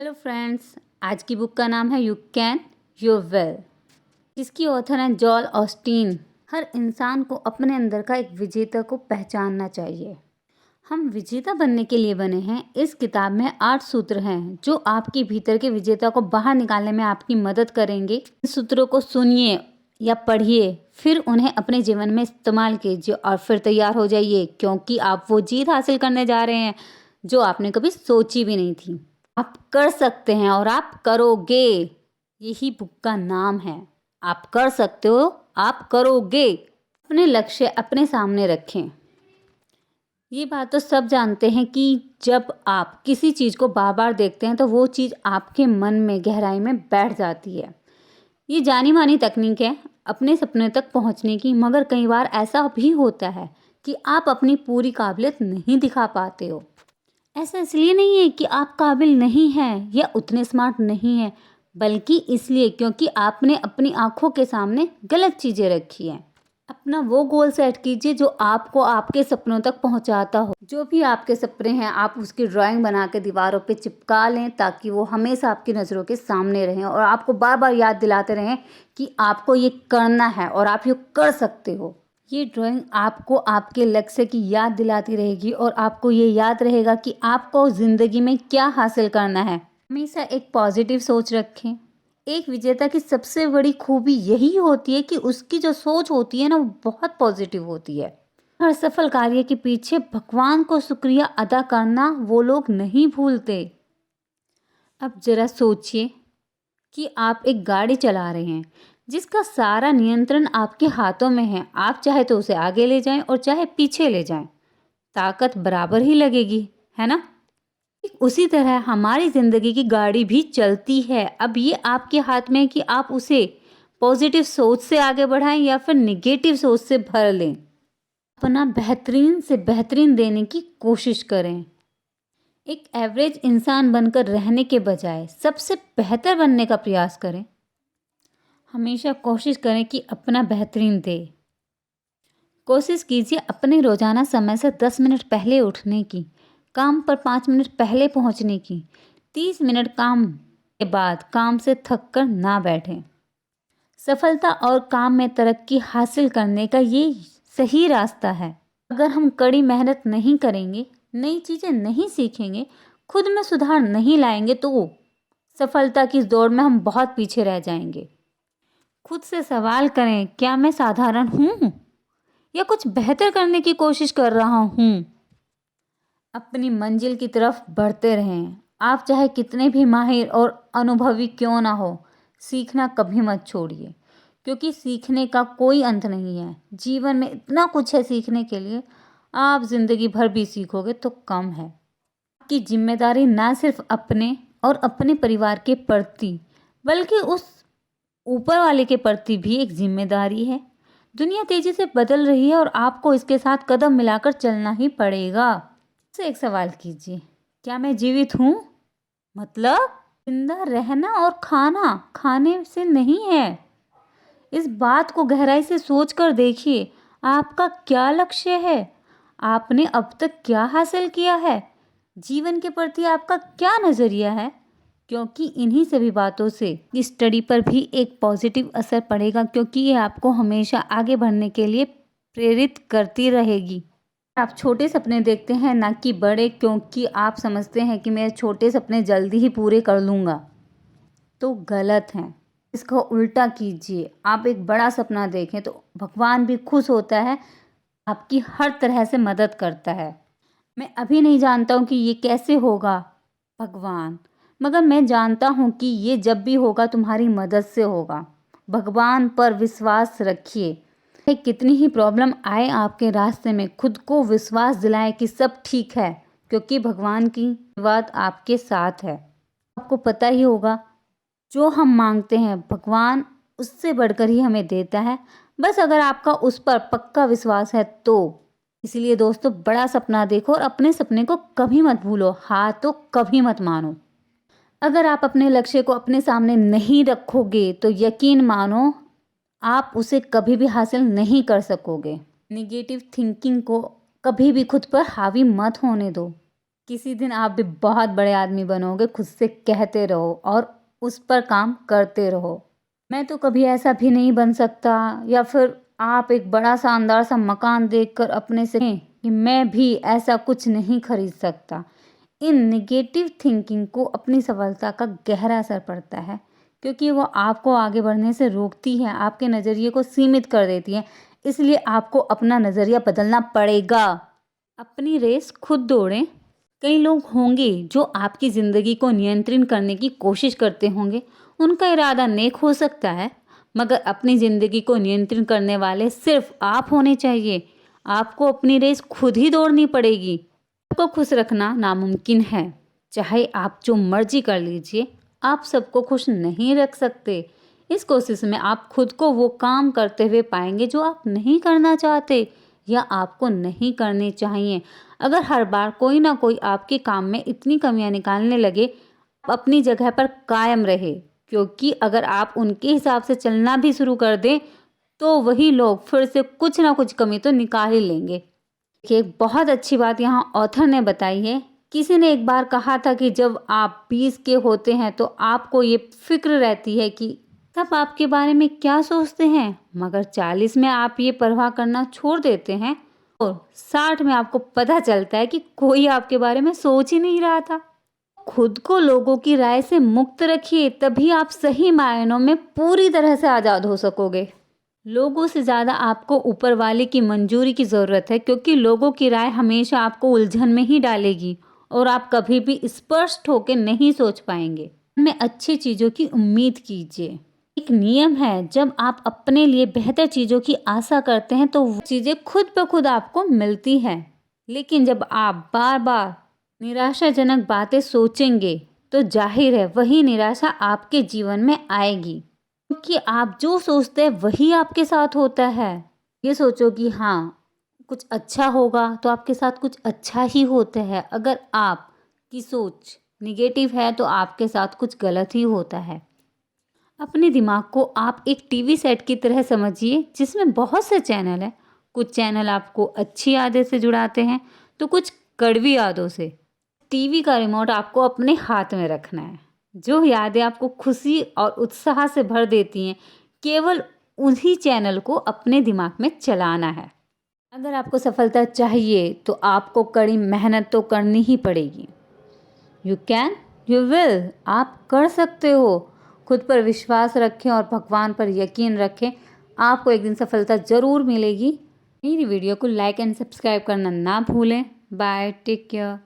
Hello friends, आज की book का नाम है यू कैन योर वेल, जिसकी ऑथर हैं जॉल ऑस्टीन। हर इंसान को अपने अंदर का एक विजेता को पहचानना चाहिए। हम विजेता बनने के लिए बने हैं। इस किताब में 8 सूत्र हैं जो आपके भीतर के विजेता को बाहर निकालने में आपकी मदद करेंगे। इन सूत्रों को सुनिए या पढ़िए, फिर उन्हें अपने जीवन में इस्तेमाल कीजिए और फिर तैयार हो जाइए, क्योंकि आप वो जीत हासिल करने जा रहे हैं जो आपने कभी सोची भी नहीं थी। आप कर सकते हैं और आप करोगे, यही बुक का नाम है। आप कर सकते हो, आप करोगे। अपने लक्ष्य अपने सामने रखें। ये बात तो सब जानते हैं कि जब आप किसी चीज़ को बार बार देखते हैं तो वो चीज़ आपके मन में गहराई में बैठ जाती है। ये जानी मानी तकनीक है अपने सपने तक पहुंचने की, मगर कई बार ऐसा भी होता है कि आप अपनी पूरी काबिलियत नहीं दिखा पाते हो। ऐसा इसलिए नहीं है कि आप काबिल नहीं हैं या उतने स्मार्ट नहीं हैं, बल्कि इसलिए क्योंकि आपने अपनी आंखों के सामने गलत चीज़ें रखी हैं। अपना वो गोल सेट कीजिए जो आपको आपके सपनों तक पहुंचाता हो। जो भी आपके सपने हैं आप उसकी ड्राइंग बना के दीवारों पे चिपका लें, ताकि वो हमेशा आपकी नज़रों के सामने रहें और आपको बार बार याद दिलाते रहें कि आपको ये करना है और आप ये कर सकते हो। ये ड्राइंग आपको आपके लक्ष्य की याद दिलाती रहेगी और आपको ये याद रहेगा कि आपको ज़िंदगी में क्या हासिल करना है। हमेशा एक पॉजिटिव सोच रखें। एक विजेता की सबसे बड़ी खूबी यही होती है कि उसकी जो सोच होती है ना, वो बहुत पॉजिटिव होती है। हर सफल कार्य के पीछे भगवान को शुक्रिया अदा करना वो लोग नहीं भूलते। अब जरा सोचिए कि आप एक गाड़ी चला रहे हैं जिसका सारा नियंत्रण आपके हाथों में है। आप चाहे तो उसे आगे ले जाएं और चाहे पीछे ले जाएं, ताकत बराबर ही लगेगी, है ना? उसी तरह हमारी ज़िंदगी की गाड़ी भी चलती है। अब ये आपके हाथ में है कि आप उसे पॉजिटिव सोच से आगे बढ़ाएं या फिर निगेटिव सोच से भर लें। अपना बेहतरीन से बेहतरीन देने की कोशिश करें। एक एवरेज इंसान बनकर रहने के बजाय सबसे बेहतर बनने का प्रयास करें। हमेशा कोशिश करें कि अपना बेहतरीन दे। कोशिश कीजिए अपने रोज़ाना समय से 10 मिनट पहले उठने की, काम पर 5 मिनट पहले पहुंचने की, 30 मिनट काम के बाद काम से थक कर ना बैठें। सफलता और काम में तरक्की हासिल करने का ये सही रास्ता है। अगर हम कड़ी मेहनत नहीं करेंगे, नई चीज़ें नहीं सीखेंगे, खुद में सुधार नहीं लाएंगे, तो सफलता की इस दौड़ में हम बहुत पीछे रह जाएंगे। खुद से सवाल करें, क्या मैं साधारण हूँ या कुछ बेहतर करने की कोशिश कर रहा हूँ? अपनी मंजिल की तरफ बढ़ते रहें। आप चाहे कितने भी माहिर और अनुभवी क्यों ना हो, सीखना कभी मत छोड़िए, क्योंकि सीखने का कोई अंत नहीं है। जीवन में इतना कुछ है सीखने के लिए, आप ज़िंदगी भर भी सीखोगे तो कम है। आपकी जिम्मेदारी ना सिर्फ अपने और अपने परिवार के प्रति, बल्कि उस ऊपर वाले के प्रति भी एक जिम्मेदारी है। दुनिया तेजी से बदल रही है और आपको इसके साथ कदम मिलाकर चलना ही पड़ेगा। से एक सवाल कीजिए, क्या मैं जीवित हूँ? मतलब जिंदा रहना और खाना खाने से नहीं है। इस बात को गहराई से सोचकर देखिए, आपका क्या लक्ष्य है? आपने अब तक क्या हासिल किया है? जीवन के प्रति आपका क्या नज़रिया है? क्योंकि इन्हीं सभी बातों से इस स्टडी पर भी एक पॉजिटिव असर पड़ेगा, क्योंकि ये आपको हमेशा आगे बढ़ने के लिए प्रेरित करती रहेगी। आप छोटे सपने देखते हैं ना कि बड़े, क्योंकि आप समझते हैं कि मैं छोटे सपने जल्दी ही पूरे कर लूँगा, तो गलत हैं। इसको उल्टा कीजिए। आप एक बड़ा सपना देखें तो भगवान भी खुश होता है, आपकी हर तरह से मदद करता है। मैं अभी नहीं जानता हूँ कि ये कैसे होगा भगवान, मगर मैं जानता हूँ कि ये जब भी होगा तुम्हारी मदद से होगा। भगवान पर विश्वास रखिए। कितनी ही प्रॉब्लम आए आपके रास्ते में, खुद को विश्वास दिलाएं कि सब ठीक है, क्योंकि भगवान की बात आपके साथ है। आपको पता ही होगा, जो हम मांगते हैं भगवान उससे बढ़कर ही हमें देता है, बस अगर आपका उस पर पक्का विश्वास है तो। इसलिए दोस्तों, बड़ा सपना देखो और अपने सपने को कभी मत भूलो, हार तो कभी मत मानो। अगर आप अपने लक्ष्य को अपने सामने नहीं रखोगे तो यकीन मानो आप उसे कभी भी हासिल नहीं कर सकोगे। निगेटिव थिंकिंग को कभी भी खुद पर हावी मत होने दो। किसी दिन आप भी बहुत बड़े आदमी बनोगे। खुद से कहते रहो और उस पर काम करते रहो। मैं तो कभी ऐसा भी नहीं बन सकता, या फिर आप एक बड़ा शानदार सा मकान देखकर अपने से कहें कि मैं भी ऐसा कुछ नहीं खरीद सकता। इन नेगेटिव थिंकिंग को अपनी सफलता का गहरा असर पड़ता है, क्योंकि वो आपको आगे बढ़ने से रोकती है, आपके नज़रिए को सीमित कर देती है। इसलिए आपको अपना नज़रिया बदलना पड़ेगा। अपनी रेस खुद दौड़ें। कई लोग होंगे जो आपकी ज़िंदगी को नियंत्रित करने की कोशिश करते होंगे। उनका इरादा नेक हो सकता है, मगर अपनी ज़िंदगी को नियंत्रित करने वाले सिर्फ आप होने चाहिए। आपको अपनी रेस खुद ही दौड़नी पड़ेगी। सबको खुश रखना नामुमकिन है। चाहे आप जो मर्जी कर लीजिए, आप सबको खुश नहीं रख सकते। इस कोशिश में आप खुद को वो काम करते हुए पाएंगे जो आप नहीं करना चाहते या आपको नहीं करने चाहिए। अगर हर बार कोई ना कोई आपके काम में इतनी कमियां निकालने लगे, आप अपनी जगह पर कायम रहे, क्योंकि अगर आप उनके हिसाब से चलना भी शुरू कर दें तो वही लोग फिर से कुछ ना कुछ कमी तो निकाल ही लेंगे। देखिए, एक बहुत अच्छी बात यहाँ ऑथर ने बताई है। किसी ने एक बार कहा था कि जब आप 20 के होते हैं तो आपको ये फिक्र रहती है कि सब आपके बारे में क्या सोचते हैं, मगर 40 में आप ये परवाह करना छोड़ देते हैं और 60 में आपको पता चलता है कि कोई आपके बारे में सोच ही नहीं रहा था। खुद को लोगों की राय से मुक्त रखिए, तभी आप सही मायनों में पूरी तरह से आज़ाद हो सकोगे। लोगों से ज़्यादा आपको ऊपर वाले की मंजूरी की ज़रूरत है, क्योंकि लोगों की राय हमेशा आपको उलझन में ही डालेगी और आप कभी भी स्पष्ट होकर नहीं सोच पाएंगे। में अच्छी चीज़ों की उम्मीद कीजिए। एक नियम है, जब आप अपने लिए बेहतर चीज़ों की आशा करते हैं तो वो चीज़ें खुद ब खुद आपको मिलती हैं। लेकिन जब आप बार बार निराशाजनक बातें सोचेंगे तो जाहिर है वही निराशा आपके जीवन में आएगी, क्योंकि आप जो सोचते हैं वही आपके साथ होता है। ये सोचो कि हाँ, कुछ अच्छा होगा तो आपके साथ कुछ अच्छा ही होता है। अगर आपकी सोच निगेटिव है तो आपके साथ कुछ गलत ही होता है। अपने दिमाग को आप एक टीवी सेट की तरह समझिए, जिसमें बहुत से चैनल हैं। कुछ चैनल आपको अच्छी यादें से जुड़ाते हैं तो कुछ कड़वी यादों से। टीवी का रिमोट आपको अपने हाथ में रखना है। जो यादें आपको खुशी और उत्साह से भर देती हैं, केवल उन्हीं चैनल को अपने दिमाग में चलाना है। अगर आपको सफलता चाहिए तो आपको कड़ी मेहनत तो करनी ही पड़ेगी। यू कैन, यू विल, आप कर सकते हो। खुद पर विश्वास रखें और भगवान पर यकीन रखें। आपको एक दिन सफलता ज़रूर मिलेगी। मेरी वीडियो को लाइक एंड सब्सक्राइब करना ना भूलें। Bye, take care.